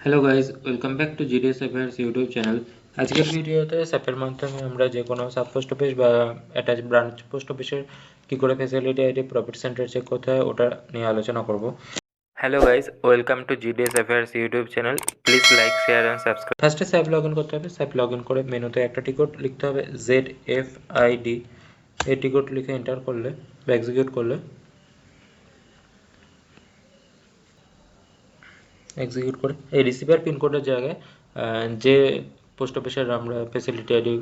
Hello guys, welcome back to GDS AFFAIRS YouTube channel. আজকের ভিডিওতে স্যাপের মাধ্যমে আমরা যে কোনো সাব পোস্ট অফিস বা অ্যাটাচ ব্রাঞ্চ পোস্ট অফিসের কী করে facility ID profit centre check করতে হয় ওটা নিয়ে আলোচনা করব। Hello guys, welcome to GDS AFFAIRS YouTube channel. Please like, share and subscribe. ফার্স্টে স্যাপ লগ ইন করতে হবে। স্যাপ লগ ইন করে মেনুতে একটা টিকট লিখতে হবে ZFID। এই টিকট লিখে এন্টার করলে বা এক্সিকিউট করলে এক্সিকিউট করে এই রিসিভার পিনকোডের জায়গায় যে পোস্ট অফিসের আমরা facility ID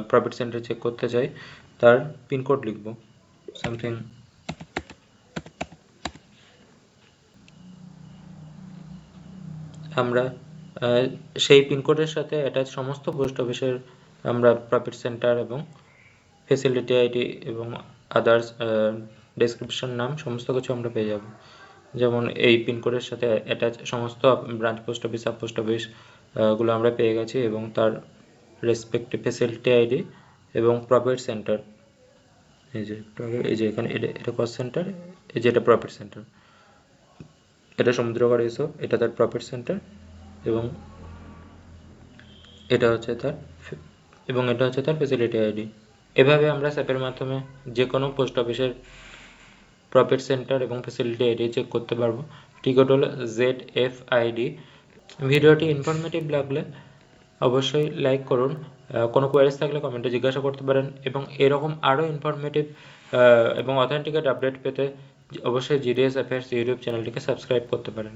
profit centre check করতে চাই তার পিনকোড লিখব সামথিং আমরা সেই পিনকোডের সাথে অ্যাটাচ সমস্ত পোস্ট অফিসের আমরা প্রফিট সেন্টার এবং ফ্যাসিলিটি আইডি এবং আদার্স ডেসক্রিপশন নাম সমস্ত কিছু আমরা পেয়ে যাব। যেমন এই পিনকোডের সাথে অ্যাটাচ সমস্ত branch post office sub post office গুলো আমরা পেয়ে গেছি এবং তার রেসপেক্টিভ ফ্যাসিলিটি আইডি এবং প্রফিট সেন্টার। এই যে এখানে এটা কস্ট সেন্টার, এই যে এটা প্রফিট সেন্টার, এটা সমুদ্রগড় এসো, এটা তার প্রফিট সেন্টার এবং এটা হচ্ছে তার ফ্যাসিলিটি আইডি। এভাবে আমরা স্যাপের মাধ্যমে যে কোনো পোস্ট অফিসের প্রফিট সেন্টার এবং ফ্যাসিলিটি আইডি চেক করতে পারবো। টিকট হলো ZFID। ভিডিওটি ইনফরমেটিভ লাগলে অবশ্যই লাইক করুন। কোনো কোয়ারিজ থাকলে কমেন্টে জিজ্ঞাসা করতে পারেন এবং এরকম আরও ইনফরমেটিভ এবং অথেন্টিকেট আপডেট পেতে অবশ্যই GDS AFFAIRS ইউটিউব চ্যানেলটিকে সাবস্ক্রাইব করতে পারেন।